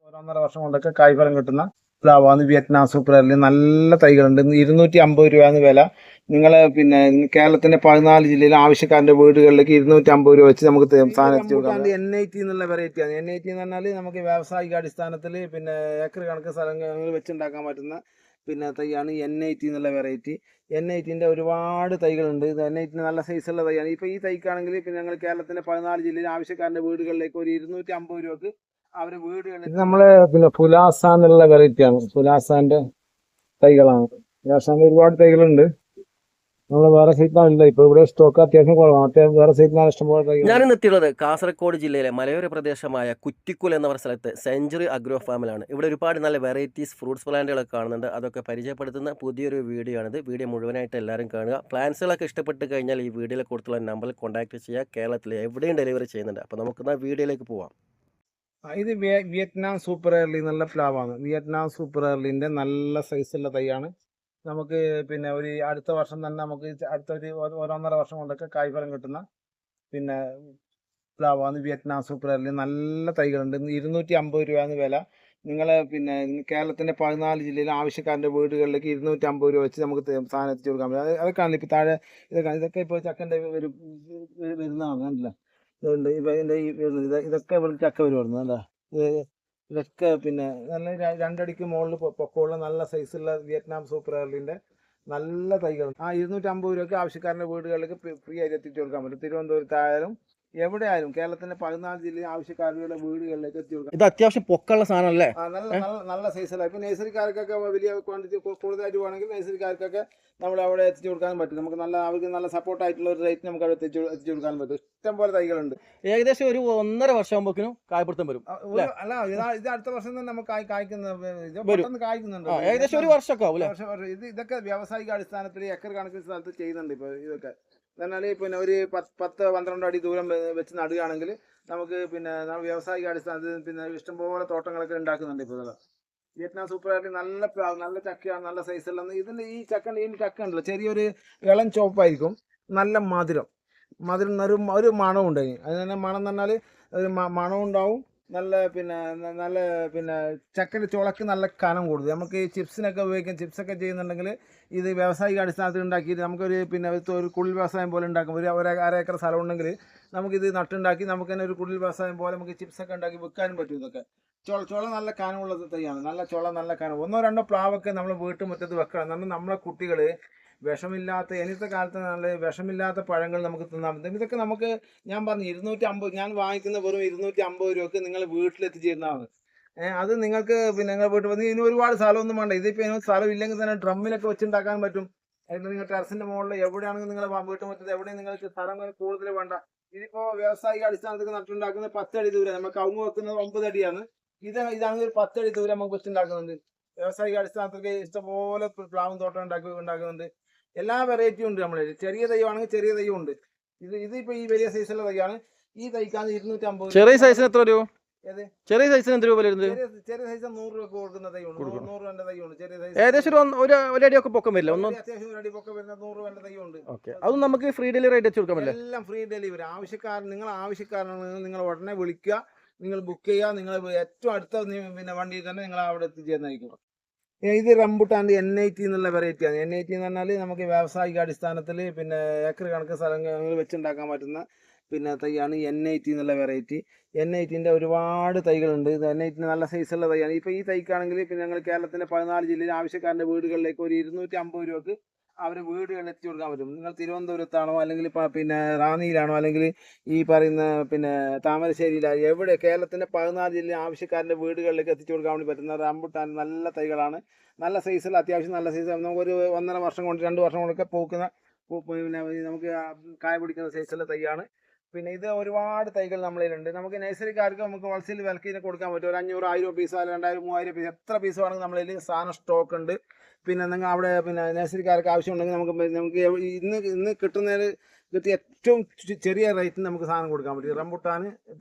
1.5 വർഷം കൊണ്ടൊക്കെ കായ്ഫലം കിട്ടുന്ന പ്ലാവാണ് വിയറ്റ്നാം സൂപ്പർ എർലി. നല്ല തൈകളുണ്ട്. 250 രൂപയാണ് വില. നിങ്ങളെ കേരളത്തിന്റെ 14 ജില്ലയിലെ ആവശ്യക്കാരന്റെ വീടുകളിലേക്ക് 250 രൂപ വെച്ച് നമുക്ക് സാധനം എത്തിച്ചു കൊടുക്കാം. N80 എന്നുള്ള വെറൈറ്റിയാണ്. N80 എന്ന് പറഞ്ഞാൽ നമുക്ക് വ്യാവസായിക അടിസ്ഥാനത്തിൽ ഏക്കർ കണക്ക് സ്ഥലങ്ങൾ വെച്ചുണ്ടാക്കാൻ പറ്റുന്ന തൈയാണ് N80 എന്നുള്ള വെറൈറ്റി. N80ന്റെ ഒരുപാട് തൈകളുണ്ട്. ഇത് N80 നല്ല സൈസുള്ള തൈയാണ്. ഇപ്പോൾ ഈ തൈക്കാണെങ്കിൽ ഞങ്ങൾ കേരളത്തിന്റെ 14 ജില്ലയിലെ ആവശ്യക്കാരന്റെ വീടുകളിലേക്ക് ഒരു 250 രൂപക്ക് അവര് വീടുകളിൽ. ഇത് നമ്മള് പുലാസ എന്നുള്ള വെറൈറ്റിയാണ്. പുലാസാന്റെ തൈകളാണ്. പുലാസാന്റെ ഒരുപാട് തൈകളുണ്ട്. നമ്മള് വേറെ സൈറ്റിലാണ്. ഇപ്പൊ ഇവിടെ സ്റ്റോക്ക് അത്യാവശ്യം കുറവാണ്. വേറെ സൈറ്റിലാണ് ഇഷ്ടംപോലെ തൈകൾ. ഞാനിന്ന് എത്തിയുള്ളത് കാസർഗോഡ് ജില്ലയിലെ മലയോര പ്രദേശമായ കുറ്റിക്കുൽ എന്ന പറയുന്ന സ്ഥലത്ത് സെഞ്ചുറി അഗ്രോ ഫാമിലാണ്. ഇവിടെ ഒരുപാട് നല്ല വെറൈറ്റീസ് ഫ്രൂട്ട്സ് പ്ലാന്റുകളൊക്കെ കാണുന്നുണ്ട്. അതൊക്കെ പരിചയപ്പെടുത്തുന്ന പുതിയൊരു വീഡിയോ ആണിത്. വീഡിയോ മുഴുവനായിട്ട് എല്ലാവരും കാണുക. പ്ലാന്റ്സുകളൊക്കെ ഇഷ്ടപ്പെട്ട് കഴിഞ്ഞാൽ ഈ വീഡിയോയിൽ കൊടുത്തുള്ള നമ്പറിൽ കോൺടാക്ട് ചെയ്യുക. കേരളത്തിൽ എവിടെയും ഡെലിവറി ചെയ്യുന്നുണ്ട്. അപ്പോൾ നമുക്ക് വീഡിയോയിലേക്ക് പോവാം. ഇത് വിയറ്റ്നാം സൂപ്പർ എർലി എന്നുള്ള പ്ലാവാണ്. വിയറ്റ്നാം സൂപ്പർ എർലിന്റെ നല്ല സൈസുള്ള തൈയാണ്. നമുക്ക് ഒരു അടുത്ത വർഷം തന്നെ നമുക്ക് അടുത്തൊരു 1.5 വർഷം കൊണ്ടൊക്കെ കായ്ഫലം കിട്ടുന്ന പ്ലാവാണ് വിയറ്റ്നാം സൂപ്പർ എർലി. നല്ല തൈകളുണ്ട്. 250 രൂപയാണ് വില. നിങ്ങളെ കേരളത്തിന്റെ 14 ജില്ലയിലെ ആവശ്യക്കാരന്റെ വീടുകളിലേക്ക് 250 രൂപ വെച്ച് നമുക്ക് സാധനം എത്തിച്ചു കൊടുക്കാൻ പറ്റും. അതൊക്കെയാണ് ഇപ്പൊ താഴെ ഇതൊക്കെ ഇപ്പോൾ ചക്കന്റെ വരുന്നതാണ്. കണ്ടില്ല, ഇതുണ്ട്. ഇതൊക്കെ ചക്ക വരുമായിരുന്നു. അല്ല, ഇതൊക്കെ നല്ല 2 അടിക്ക് മുകളിൽ പൊക്കമുള്ള നല്ല സൈസുള്ള വിയറ്റ്നാം സൂപ്പർ എർലിന്റെ നല്ല തൈകൾ. 250 രൂപയ്ക്ക് ആവശ്യക്കാരന്റെ വീടുകളിലേക്ക് ഫ്രീ ആയിട്ട് എത്തിച്ചു കൊടുക്കാൻ പറ്റും. തിരുവനന്തപുരത്തായാലും എവിടെയായാലും കേരളത്തിന്റെ 14 ജില്ലയിലെ ആവശ്യക്കാരുടെ വീടുകളിലേക്ക് എത്തി കൊടുക്കാം. ഇത് അത്യാവശ്യം പൊക്കമുള്ള സാധനം അല്ലേ? നല്ല സൈസല്ല. ഇപ്പൊ നഴ്സറിക്കാർക്കൊക്കെ വലിയ ക്വാണ്ടിറ്റി കൂടുതലായിട്ട് വേണമെങ്കിൽ നഴ്സറിക്കാർക്കൊക്കെ നമ്മൾ അവിടെ എത്തിച്ചു കൊടുക്കാനും പറ്റും. നമുക്ക് അവർക്ക് നല്ല സപ്പോർട്ട് ആയിട്ടുള്ള ഒരു റേറ്റ് നമുക്ക് അവിടെ എത്തിച്ചു കൊടുക്കാനും പറ്റും. ഇഷ്ടം പോലെ തൈകളുണ്ട്. ഏകദേശം ഒരു 1.5 വർഷം ആകുമ്പോഴേക്കും കായ്പിടുത്തം വരും. അല്ല, ഇത് അടുത്ത വർഷം തന്നെ നമുക്ക് കായ്ക്കുന്നുണ്ട്. ഏകദേശം ഒരു വർഷമൊക്കെ ആവും. ഇതൊക്കെ വ്യാവസായിക അടിസ്ഥാനത്തിൽ ഏക്കർ കണക്കിന് സ്ഥലത്ത് ചെയ്യുന്നുണ്ട്. ഇപ്പൊ ഇതൊക്കെ എന്നാൽ ഒരു 10-12 അടി ദൂരം വെച്ച് നടുകയാണെങ്കിൽ നമുക്ക് വ്യാവസായിക അടിസ്ഥാനത്തിൽ ഇഷ്ടംപോലെ തോട്ടങ്ങളൊക്കെ ഉണ്ടാക്കുന്നുണ്ട്. ഇപ്പോൾ വിയറ്റ്നാം സൂപ്പർ എർലി നല്ല ചക്കയാണ്. നല്ല സൈസുള്ള ഈ ചക്ക ഉണ്ടല്ലോ, ചെറിയൊരു ഇളം ചോപ്പായിരിക്കും. നല്ല മധുരം ഒരു മണം ഉണ്ട്. അതിന് മണം എന്ന് പറഞ്ഞാൽ ഒരു മണം ഉണ്ടാവും. നല്ല ചക്കൻ്റെ ചുളക്ക് നല്ല കനം കൂടുതൽ. നമുക്ക് ഈ ചിപ്സിനൊക്കെ ഉപയോഗിക്കാം. ചിപ്സൊക്കെ ചെയ്യുന്നുണ്ടെങ്കിൽ ഇത് വ്യാവസായിക അടിസ്ഥാനത്തിൽ ഉണ്ടാക്കിയിട്ട് നമുക്കൊരു ഒരു കുടിൽ വ്യവസായം പോലെ ഉണ്ടാക്കും. ഒരു 1.5 ഏക്കർ സ്ഥലം ഉണ്ടെങ്കിൽ നമുക്കിത് നട്ടുണ്ടാക്കി നമുക്ക് തന്നെ ഒരു കുടിൽ വ്യവസായം പോലെ നമുക്ക് ചിപ്സൊക്കെ ഉണ്ടാക്കി വിൽക്കാനും പറ്റും. ഇതൊക്കെ ചുള നല്ല കനമുള്ള തൈയാണ്. നല്ല കനം. 1-2 പ്ലാവൊക്കെ നമ്മൾ വീട്ടുമുറ്റത്ത് വെക്കണം. നമ്മളെ കുട്ടികൾ വിഷമില്ലാത്ത ഇന്നത്തെ കാലത്ത് നല്ല വിഷമില്ലാത്ത പഴങ്ങൾ നമുക്ക് തിന്നാൻ പറ്റും. ഇതൊക്കെ നമുക്ക് ഞാൻ പറഞ്ഞു 250, ഞാൻ വാങ്ങിക്കുന്ന വെറും 250 രൂപക്ക് നിങ്ങൾ വീട്ടിലെത്തിച്ചേരുന്നതാണ്. അത് നിങ്ങൾക്ക് നിങ്ങൾ വീട്ടിൽ വന്ന് ഇതിന് ഒരുപാട് സ്ഥലമൊന്നും വേണ്ട. ഇതിപ്പോൾ ഇതിന് സ്ഥലം ഇല്ലെങ്കിൽ തന്നെ ഡ്രമ്മിലൊക്കെ വെച്ചുണ്ടാക്കാൻ പറ്റും. നിങ്ങൾ ടെറസിന്റെ മുകളിൽ എവിടെയാണെങ്കിൽ നിങ്ങൾ വീട്ടുമുറ്റത്ത് എവിടെയും നിങ്ങൾക്ക് സ്ഥലം കൂടുതൽ വേണ്ട. ഇതിപ്പോ വ്യാവസായിക അടിസ്ഥാനത്തിൽ നട്ടുണ്ടാക്കുന്ന 10 അടി ദൂരം. നമുക്ക് കവുങ്ങ് വെക്കുന്നത് 9 അടിയാണ്. ഇതാണെങ്കിൽ ഒരു 10 അടി ദൂരം നമുക്ക് വെച്ചുണ്ടാക്കുന്നുണ്ട്. വ്യാവസായിക അടിസ്ഥാനത്തിൽ ഇഷ്ടംപോലെ പ്ലാവും തോട്ടം ഉണ്ടാക്കുന്നുണ്ട്. എല്ലാ വെറൈറ്റിയും ഉണ്ട്. നമ്മൾ ചെറിയ തൈയാണെങ്കിൽ ചെറിയ തൈയും ഉണ്ട്. ഇതിപ്പോ ഈ വലിയ സൈസുള്ള തൈയാണ്. ഈ തൈക്കാണ് 250. ചെറിയ സൈസിന് എത്ര രൂപ? ചെറിയ സൈസിന് എന്ത് രൂപ? ചെറിയ സൈസ് 100 രൂപ കൊടുക്കുന്ന തൈയുണ്ട്. 100 രൂപ തൈയുണ്ട്. ചെറിയ സൈസ് ഏകദേശം ഒരു അടിയൊക്കെ പൊക്കം വരില്ല. അത്യാവശ്യം ഒരു അടി പൊക്കം വരുന്ന 100 രൂപ തൈയുണ്ട്. അതും നമുക്ക് ഫ്രീ ഡെലിവറി ആയിട്ട് വെച്ച് കൊടുക്കാൻ പറ്റില്ല. എല്ലാം ഫ്രീ ഡെലിവറി. നിങ്ങൾ ആവശ്യക്കാരാണെങ്കിൽ നിങ്ങൾ ഉടനെ വിളിക്കുക. നിങ്ങൾ ബുക്ക് ചെയ്യുക. നിങ്ങൾ ഏറ്റവും അടുത്ത വണ്ടിയിൽ തന്നെ നിങ്ങൾ അവിടെ എത്തിച്ചേർന്നായിരിക്കും. ഇത് റംബുട്ടാൻ്റെ N80 എന്നുള്ള വെറൈറ്റിയാണ്. N80 എന്ന് പറഞ്ഞാൽ നമുക്ക് വ്യാവസായിക അടിസ്ഥാനത്തിൽ ഏക്കർ കണക്ക് സ്ഥലങ്ങൾ വെച്ചുണ്ടാക്കാൻ പറ്റുന്ന തൈയാണ് N80 എന്നുള്ള വെറൈറ്റി. N80ന്റെ ഒരുപാട് തൈകളുണ്ട്. ഇത് N80 നല്ല സൈസുള്ള തൈയാണ്. ഇപ്പോൾ ഈ തൈക്കാണെങ്കിൽ ഞങ്ങൾ കേരളത്തിന്റെ 14 ജില്ലയിലെ ആവശ്യക്കാരന്റെ വീടുകളിലേക്ക് ഒരു 250 രൂപക്ക് അവർ വീടുകളിൽ എത്തിച്ചു കൊടുക്കാൻ പറ്റും. നിങ്ങൾ തിരുവനന്തപുരത്താണോ അല്ലെങ്കിൽ റാന്നിയിലാണോ അല്ലെങ്കിൽ ഈ പറയുന്ന താമരശ്ശേരിയിലാണോ, എവിടെ കേരളത്തിന്റെ 14 ജില്ലയിലെ ആവശ്യക്കാരന്റെ വീടുകളിലേക്ക് എത്തിച്ചു കൊടുക്കാൻ വേണ്ടി പറ്റുന്ന റംബുട്ടാൻ നല്ല തൈകളാണ്. നല്ല സൈസുള്ള അത്യാവശ്യം നല്ല സൈസ്. നമുക്കൊരു 1.5 വർഷം കൊണ്ട് 2 വർഷം കൊണ്ടൊക്കെ പൂക്കുന്ന നമുക്ക് കായ പിടിക്കുന്ന സൈസുള്ള തൈയാണ്. ഇത് ഒരുപാട് തൈകൾ നമ്മളിലുണ്ട്. നമുക്ക് നഴ്സറിക്കാർക്ക് നമുക്ക് ഹോൾസെയിൽ വിലക്ക് കൊടുക്കാൻ പറ്റും. ഒരു 500-1000 പീസ്, 2000, 3000 പീസ്, എത്ര പീസ് വേണമെങ്കിൽ നമ്മളിൽ സാധനം സ്റ്റോക്ക് ഉണ്ട്. നിങ്ങൾ അവിടെ നഴ്സറിക്കാർക്ക് ആവശ്യമുണ്ടെങ്കിൽ നമുക്ക് ഇന്ന് കിട്ടിയ ഏറ്റവും ചെറിയ റേറ്റിന് നമുക്ക് സാധനം കൊടുക്കാൻ പറ്റും. റംബുട്ടാൻ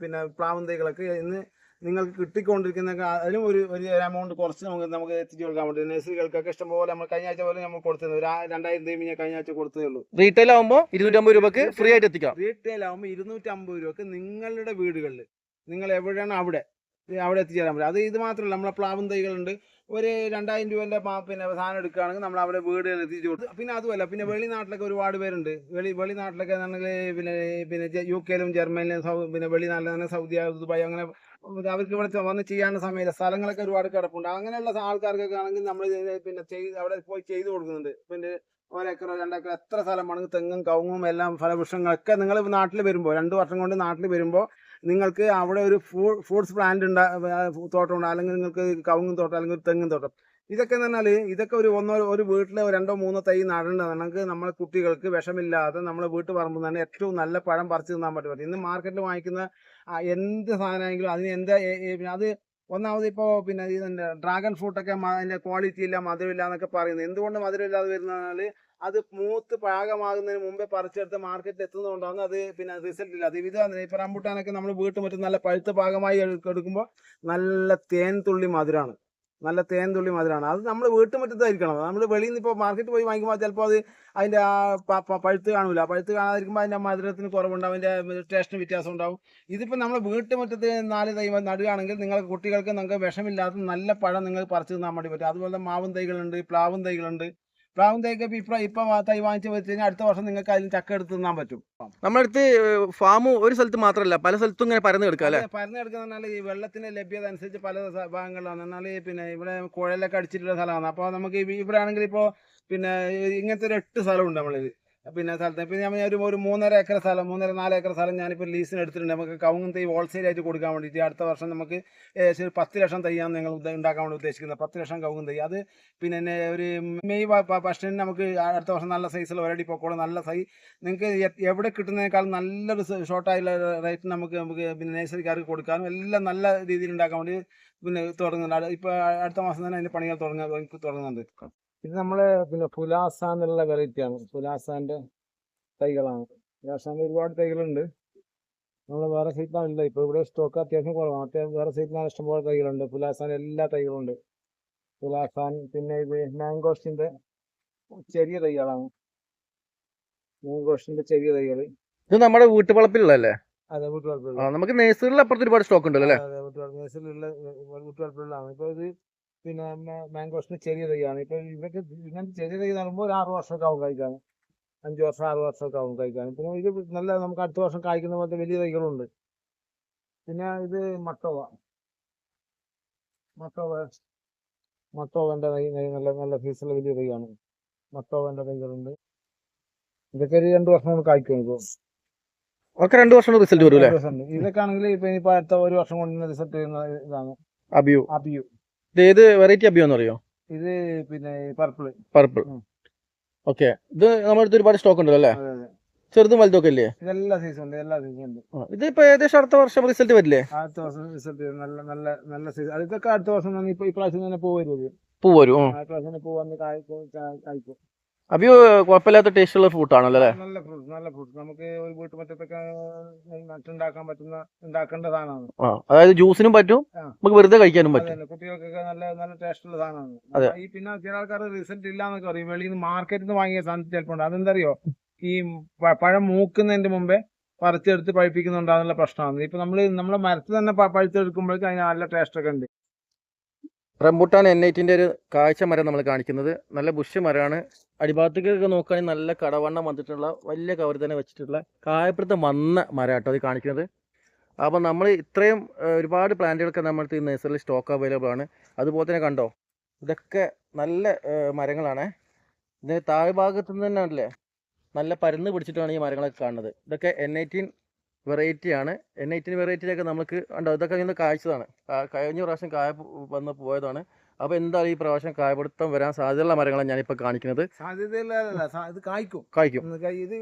പ്ലാവും തൈകളൊക്കെ ഇന്ന് നിങ്ങൾക്ക് കിട്ടിക്കൊണ്ടിരിക്കുന്ന അതിലും ഒരു എമൗണ്ട് കുറച്ച് നമുക്ക് എത്തിച്ചു കൊടുക്കാൻ പറ്റും. നഴ്സറികൾക്കൊക്കെ ഇഷ്ടംപോലെ നമ്മൾ കഴിഞ്ഞ ആഴ്ച പോലെ നമ്മൾ കൊടുത്തത് 2000 രൂപ ഞാൻ കഴിഞ്ഞ ആഴ്ച കൊടുത്തതേ ഉള്ളൂ. റീറ്റെയിൽ ആകുമ്പോൾ 250 രൂപക്ക് ഫ്രീ ആയിട്ട് എത്തിക്കാം. റീറ്റെയിൽ ആകുമ്പോൾ 250 രൂപക്ക് നിങ്ങളുടെ വീടുകളിൽ നിങ്ങൾ എവിടെയാണ് അവിടെ അവിടെ എത്തിച്ചേരാൻ പറ്റും. അത് ഇത് മാത്രമല്ല, നമ്മളെ പ്ലാവും തൈകളുണ്ട്. ഒരു 2000 രൂപേൻ്റെ പിന്നെ സാധനം എടുക്കുകയാണെങ്കിൽ നമ്മൾ അവിടെ വീടുകളിൽ എത്തിച്ചു കൊടുക്കും. പിന്നെ അതുമല്ല, പിന്നെ വെളിനാട്ടിലൊക്കെ ഒരുപാട് പേരുണ്ട്. വെളിനാട്ടിലൊക്കെ ആണെങ്കിൽ പിന്നെ UK ജർമ്മനിയിലും പിന്നെ വെളിനാട്ടിൽ തന്നെ സൗദി, ദുബായ്, അങ്ങനെ അവർക്ക് ഇവിടെ വന്ന് ചെയ്യാനുള്ള സമയമില്ല. സ്ഥലങ്ങളൊക്കെ ഒരുപാട് കിടപ്പുണ്ട്. അങ്ങനെയുള്ള ആൾക്കാർക്കൊക്കെ ആണെങ്കിൽ നമ്മൾ പിന്നെ അവിടെ പോയി ചെയ്തു കൊടുക്കുന്നുണ്ട്. പിന്നെ 1 ഏക്കറോ 2 ഏക്കറോ എത്ര സ്ഥലമാണെങ്കിൽ തെങ്ങും കവുങ്ങും എല്ലാം ഫലവൃക്ഷങ്ങളൊക്കെ നിങ്ങൾ നാട്ടിൽ വരുമ്പോൾ 2 വർഷം കൊണ്ട് നാട്ടിൽ വരുമ്പോൾ നിങ്ങൾക്ക് അവിടെ ഒരു ഫ്രൂട്ട്സ് പ്ലാന്റ് തോട്ടം ഉണ്ട്, അല്ലെങ്കിൽ നിങ്ങൾക്ക് കവുങ്ങും തോട്ടം അല്ലെങ്കിൽ ഒരു തെങ്ങും തോട്ടം. ഇതൊക്കെ എന്ന് പറഞ്ഞാൽ ഇതൊക്കെ ഒരു വീട്ടിൽ 2-3 തൈ നടേണ്ടതാണെങ്കിൽ നമ്മളെ കുട്ടികൾക്ക് വിഷമില്ലാതെ നമ്മളെ വീട്ടു പറമ്പിൽ തന്നെ ഏറ്റവും നല്ല പഴം പറിച്ച് തിന്നാൻ പറ്റും. ഇന്ന് മാർക്കറ്റിൽ വാങ്ങിക്കുന്ന എന്ത് സാധനമാണെങ്കിലും അതിന് അത് ഒന്നാമത് ഇപ്പോൾ പിന്നെ ഇതിൻ്റെ ഡ്രാഗൺ ഫ്രൂട്ടൊക്കെ അതിൻ്റെ ക്വാളിറ്റി ഇല്ല, മധുരമില്ല എന്നൊക്കെ പറയുന്നത്. എന്തുകൊണ്ട് മധുരമില്ലാതെ വരുന്നതെന്നാൽ അത് മൂത്ത് പാകമാകുന്നതിന് മുമ്പേ പറിച്ചെടുത്ത് മാർക്കറ്റിൽ എത്തുന്നതുകൊണ്ടാണ് അത് പിന്നെ റിസൾട്ട് ഇല്ല. അത് ഇതാണ് ഇപ്പോൾ റംബൂട്ടാനൊക്കെ നമ്മൾ വീട്ടിൽ മറ്റും നല്ല പഴുത്ത പാകമായി എടുക്കുമ്പോൾ നല്ല തേൻ തുള്ളി മധുരമാണ്. അത് നമ്മൾ വീട്ടുമുറ്റത്തായിരിക്കണം. നമ്മൾ വെളിയിൽ നിന്ന് ഇപ്പോൾ മാർക്കറ്റ് പോയി വാങ്ങിക്കുമ്പോൾ ചിലപ്പോൾ അതിൻ്റെ പഴുത്ത് കാണില്ല. പഴുത്ത് കാണാതിരിക്കുമ്പോൾ അതിൻ്റെ മധുരത്തിന് കുറവുണ്ടാവും, അതിൻ്റെ ടേസ്റ്റിന് വ്യത്യാസം ഉണ്ടാവും. ഇതിപ്പോൾ നമ്മൾ വീട്ടുമുറ്റത്ത് 4 തൈ നടുകയാണെങ്കിൽ നിങ്ങൾക്ക് കുട്ടികൾക്ക് നിങ്ങൾക്ക് വിഷമില്ലാത്ത നല്ല പഴം നിങ്ങൾക്ക് പറിച്ച് തിന്നാൻ വേണ്ടി പറ്റും. അതുപോലെ മാവും തൈകളുണ്ട്, പ്ലാവും തൈകളുണ്ട്. പ്ലാവും തൈക്ക് ഇപ്പം തൈ വാങ്ങിച്ച് വെച്ച് കഴിഞ്ഞാൽ അടുത്ത വർഷം നിങ്ങൾക്ക് അതിൽ ചക്ക എടുത്ത് തിന്നാൻ പറ്റും. നമ്മുടെ അടുത്ത് ഫാം ഒരു സ്ഥലത്ത് മാത്രമല്ല, പല സ്ഥലത്തും ഇങ്ങനെ പരന്ന് കിടക്കാം അല്ലേ? പരന്ന് കിടക്കുന്ന പറഞ്ഞാൽ ഈ വെള്ളത്തിന്റെ ലഭ്യത അനുസരിച്ച് പല ഭാഗങ്ങളിലാണ്. എന്നാൽ പിന്നെ ഇവിടെ കുഴലൊക്കെ അടിച്ചിട്ടുള്ള സ്ഥലമാണ്. അപ്പോൾ നമുക്ക് ഇവിടെ ആണെങ്കിൽ ഇപ്പോൾ പിന്നെ ഇങ്ങനത്തെ ഒരു 8 സ്ഥലമുണ്ട് നമ്മളിത്. പിന്നെ സ്ഥലത്ത് പിന്നെ ഞാൻ ഒരു 3.5 ഏക്കർ സ്ഥലം 3.5-4 ഏക്കർ സ്ഥലം ഞാനിപ്പോൾ ലീസിന് എടുത്തിട്ടുണ്ട്. നമുക്ക് കവുങ്ങും തൈ ഹോൾസെയിലായിട്ട് കൊടുക്കാൻ വേണ്ടിയിട്ട് അടുത്ത വർഷം നമുക്ക് ഏകദേശം 10 ലക്ഷം തൈയാണ് ഞങ്ങൾ ഉണ്ടാക്കാൻ വേണ്ടി ഉദ്ദേശിക്കുന്നത്. 10 ലക്ഷം കവുങ്ങും തൈ. അത് പിന്നെ ഒരു മെയ് ഫസ്റ്റിന് നമുക്ക് അടുത്ത വർഷം നല്ല സൈസുള്ള ഒരടി പൊക്കോളം നല്ല തൈ നിങ്ങൾക്ക് എവിടെ കിട്ടുന്നതിനേക്കാൾ നല്ലൊരു ഷോർട്ടായുള്ള റേറ്റ് നമുക്ക് പിന്നെ നഴ്സറിക്കാർക്ക് കൊടുക്കാനും എല്ലാം നല്ല രീതിയിൽ ഉണ്ടാക്കാൻ വേണ്ടി പിന്നെ തുടങ്ങുന്നുണ്ട്. ഇപ്പോൾ അടുത്ത മാസം തന്നെ അതിൻ്റെ പണികൾ തുടങ്ങുന്നുണ്ട്. ഇത് നമ്മളെ പിന്നെ പുലാസ എന്നുള്ള വെറൈറ്റിയാണ്. പുലാസാൻ്റെ തൈകളാണ്. പുലാസാൻ്റെ ഒരുപാട് തൈകളുണ്ട്. നമ്മൾ വേറെ സൈറ്റിലാണില്ല. ഇപ്പോൾ ഇവിടെ സ്റ്റോക്ക് അത്യാവശ്യം കുറവാണ്. വേറെ സൈറ്റിലാണ് ഇഷ്ടംപോലെ തൈകളുണ്ട്. പുലാസാൻ്റെ എല്ലാ തൈകളുണ്ട്. പുലാസാൻ പിന്നെ ഇത് മാംഗോസ്റ്റിൻ്റെ ചെറിയ തൈകളാണ്. മാംഗോസ്റ്റിൻ്റെ ചെറിയ തൈകൾ. ഇത് നമ്മുടെ വീട്ടുവളപ്പിലുള്ളതല്ലേ? അതെ, വീട്ടുവളപ്പിലുള്ള. നമുക്ക് നഴ്സറിയിൽ അപ്പുറത്ത് ഒരുപാട് സ്റ്റോക്ക് ഉണ്ടല്ലോ അല്ലേ? അതെ, നഴ്സറിയിലുള്ള വീട്ടുവളപ്പിലുള്ളതാണ്. ഇപ്പോൾ ഇത് പിന്നെ മാംഗോസിന് ചെറിയ തൈയാണ്. ഇപ്പൊ ഇതൊക്കെ ഇങ്ങനത്തെ ചെറിയ തൈ നടുമ്പോൾ ഒരു 6 വർഷമൊക്കെ ആവും കഴിക്കാൻ. 5 വർഷം 6 വർഷമൊക്കെ ആവും കഴിക്കാൻ. പിന്നെ ഇത് നല്ല നമുക്ക് അടുത്ത വർഷം കായ്ക്കുന്ന പോലത്തെ വലിയ തൈകളുണ്ട്. പിന്നെ ഇത് മട്ടോവന്റെ തൈ നല്ല ഫീസുള്ള വലിയ തൈയാണ്. മട്ടോവന്റെ തൈകളുണ്ട്. ഇതൊക്കെ ഒരു 2 വർഷം കൊണ്ട് കായ്ക്കും. ഇപ്പോൾ ഒക്കെ 2 വർഷം റിസൾട്ട് വരും അല്ലേ? ഇതൊക്കെ ആണെങ്കിൽ ഇപ്പൊ അടുത്ത 1 വർഷം കൊണ്ട് റിസൾട്ട് ചെയ്യുന്ന ഇതാണ് അബിയു. ഏത് വെറൈറ്റി അബിയോന്ന് അറിയോ? ഇത് പിന്നെ പർപ്പിൾ. ഓക്കെ. ഇത് നമ്മുടെ അടുത്ത് ഒരുപാട് സ്റ്റോക്ക് ഉണ്ടല്ലോ അല്ലേ? ചെറുതും വലുതൊക്കെ ഇല്ലേ? എല്ലാ സൈസും ഉണ്ട്. ഇത് ഇപ്പൊ ഏകദേശം അടുത്ത വർഷം റിസൾട്ട് വരില്ലേ? അടുത്ത വർഷം റിസൾട്ട് നല്ല സൈസ്. ഇതൊക്കെ അടുത്ത വർഷം തന്നെ ഇപ്രാവശ്യം തന്നെ പൂ വരും. ഇപ്രാവശ്യം പൂ വന്ന് കായ്ക്കും. അബിയോ കുഴപ്പമില്ലാത്ത ടേസ്റ്റ് ഉള്ള ഫ്രൂട്ട് ആണല്ലോ അല്ലേ? നല്ല ഫ്രൂട്ട് നമുക്ക് ഒരു വീട്ടുമുറ്റത്തൊക്കെ ഉണ്ടാക്കേണ്ട സാധനമാണ്. അതായത് ജ്യൂസിനും പറ്റും, നമുക്ക് വെറുതെ കഴിക്കാനും പറ്റും. കുട്ടികൾക്കൊക്കെ നല്ല ടേസ്റ്റ് ഉള്ള സാധനമാണ്. ഈ പിന്നെ ചില ആൾക്കാർ റിസൾട്ട് ഇല്ലാന്നൊക്കെ പറയും. വെളിയിൽ നിന്ന് മാർക്കറ്റിൽ നിന്ന് വാങ്ങിയ സാധനം ചിലപ്പോൾ ഉണ്ട്. അതെന്തറിയോ, ഈ പഴം മൂക്കുന്നതിന്റെ മുമ്പേ പറിച്ചെടുത്ത് പഴുപ്പിക്കുന്നുണ്ടാകുന്നുള്ള പ്രശ്നമാണ്. ഇപ്പൊ നമ്മളെ മരത്തിൽ തന്നെ പഴുത്തെടുക്കുമ്പോഴേക്കും അതിന് നല്ല ടേസ്റ്റ് ഒക്കെ ഉണ്ട്. റംബൂട്ടാൻ N8 ഒരു കാഴ്ച മരം നമ്മൾ കാണിക്കുന്നത്. നല്ല ബുഷ് മരമാണ്. അടിഭാഗത്തേക്കൊക്കെ നോക്കുകയാണെങ്കിൽ നല്ല കടവണ്ണം വന്നിട്ടുള്ള വലിയ കവർ തന്നെ വെച്ചിട്ടുള്ള കായപ്പിടുത്തം വന്ന മരമാട്ടോ അത് കാണിക്കുന്നത്. അപ്പോൾ നമ്മൾ ഇത്രയും ഒരുപാട് പ്ലാന്റുകളൊക്കെ നമ്മൾക്ക് ഈ നഴ്സറിയിൽ സ്റ്റോക്ക് അവൈലബിൾ ആണ്. അതുപോലെ തന്നെ കണ്ടോ, ഇതൊക്കെ നല്ല മരങ്ങളാണ്. ഇതിന് താഴ്ഭാഗത്തു നിന്ന് തന്നെ അല്ലേ നല്ല പരന്ന് പിടിച്ചിട്ടാണ് ഈ മരങ്ങളൊക്കെ കാണുന്നത്. ഇതൊക്കെ N18 വെറൈറ്റിയാണ്. N18 വെറൈറ്റിയിലൊക്കെ നമുക്ക് ഉണ്ടോ, ഇതൊക്കെ ഇങ്ങനെ കായ്ച്ചതാണ്. കഴിഞ്ഞ പ്രാവശ്യം കായ വന്ന് പോയതാണ്. അപ്പോൾ എന്തായാലും ഈ പ്രാവശ്യം കായപിടുത്തം വരാൻ സാധ്യതയുള്ള മരങ്ങളാണ് ഞാനിപ്പോൾ കാണിക്കുന്നത്. ഇത് കായ്ക്കും. ഇത്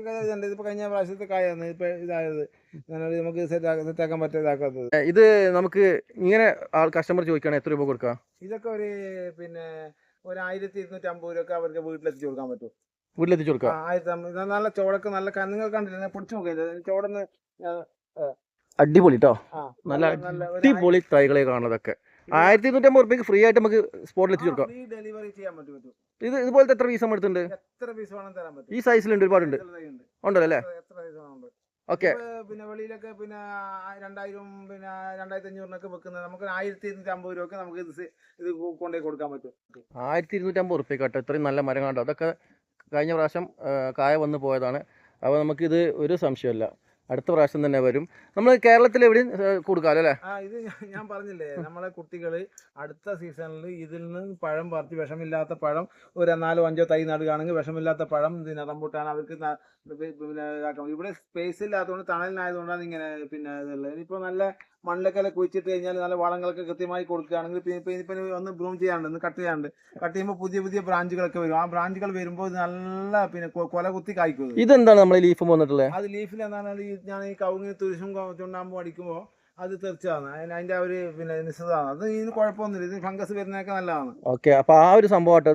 ഇതിപ്പോൾ കഴിഞ്ഞ പ്രാവശ്യത്തെ കായാണ് ഇപ്പോൾ ഇതായത് നമുക്ക് സെറ്റാക്കാൻ പറ്റാത്തത്. ഇത് നമുക്ക് ഇങ്ങനെ കസ്റ്റമർ ചോദിക്കുകയാണെങ്കിൽ എത്ര രൂപ കൊടുക്കാം? ഇതൊക്കെ ഒരു പിന്നെ 1250 രൂപ അവർക്ക് വീട്ടിലെത്തിച്ച് കൊടുക്കാൻ പറ്റും. വീട്ടിലെത്തിച്ച് കൊടുക്കാം. 1050. നല്ല ചോടക്ക് നല്ല നിങ്ങൾ കണ്ടില്ല, പൊടിച്ചു നോക്കില്ല ചോടന്ന് അടിപൊളി കേട്ടോ. നല്ല അടിപൊളി തൈകളെ കാണുന്നതൊക്കെ 1250 രൂപയ്ക്ക് ഫ്രീ ആയിട്ട് നമുക്ക് സ്പോട്ടിൽ എത്തിച്ചു കൊടുക്കാം. ഡെലിവറി ചെയ്യാൻ പറ്റും. ഇത് ഇതുപോലത്തെ എത്ര പീസ് എടുത്തിട്ടുണ്ട്? എത്ര പീസ് വേണം തരാൻ പറ്റും. ഈ സൈസിലുണ്ട്, ഒരുപാടുണ്ട് ഉണ്ടല്ലോ അല്ലേ? ഓക്കെ. പിന്നെ വെളിയിലൊക്കെ പിന്നെ 2000 പിന്നെ 2500 വെക്കുന്നത് നമുക്ക് 1250 രൂപയ്ക്ക് നമുക്ക് ഇത് കൊണ്ടുപോയി കൊടുക്കാൻ പറ്റും. 1250 റുപ്യ കേട്ടോ, ഇത്രയും നല്ല മരങ്ങളുണ്ടോ. അതൊക്കെ കഴിഞ്ഞ പ്രാവശ്യം കായ വന്ന് പോയതാണ്. അപ്പോൾ നമുക്കിത് ഒരു സംശയമില്ല, അടുത്ത പ്രാവശ്യം തന്നെ വരും. നമ്മൾ കേരളത്തിൽ എവിടെയും കൊടുക്കാമല്ലോ അല്ലേ? ഇത് ഞാൻ പറഞ്ഞില്ലേ, നമ്മളെ കുട്ടികൾ അടുത്ത സീസണിൽ ഇതിൽ നിന്ന് പഴം പറിച്ച് വിഷമില്ലാത്ത പഴം ഒരു 4-5 തൈ നടുകയാണെങ്കിൽ വിഷമില്ലാത്ത പഴം റംബൂട്ടാൻ അവർക്ക് പിന്നെ ഇതാക്കാം. ഇവിടെ സ്പേസ് ഇല്ലാത്തതുകൊണ്ട് തണലിനായതുകൊണ്ടാണ് ഇങ്ങനെ പിന്നെ ഇതുള്ളത്. ഇനിയിപ്പോൾ നല്ല മണ്ണിലൊക്കെ കുഴിച്ചിട്ട് കഴിഞ്ഞാൽ നല്ല വളങ്ങളൊക്കെ കൃത്യമായി കൊടുക്കുകയാണെങ്കിൽ പിന്നെ ഒന്ന് ബ്രൂം ചെയ്യാണ്ട്, ഒന്ന് കട്ട് ചെയ്യുമ്പോൾ പുതിയ പുതിയ ബ്രാഞ്ചുകളൊക്കെ വരും. ആ ബ്രാഞ്ചുകൾ വരുമ്പോൾ നല്ല പിന്നെ കൊല കുത്തി കായ്ക്കും. ഇതെന്താണ് നമ്മൾ ലീഫ് വന്നിട്ടുള്ളത്? അത് ലീഫിൽ എന്താണെന്ന് ഞാൻ ഈ കവുങ്ങിന് തുരിശും ചുണ്ണാമ്പും അടിക്കുമ്പോൾ അത് തെറിച്ചതാണ്. അതിൻ്റെ ഒരു പിന്നെ നിശ്ചിതമാണ്. അത് ഇതിന് കുഴപ്പമൊന്നുമില്ല, ഇത് ഫംഗസ് വരുന്നതൊക്കെ നല്ലതാണ്. ഓക്കെ, അപ്പോൾ ആ ഒരു സംഭവം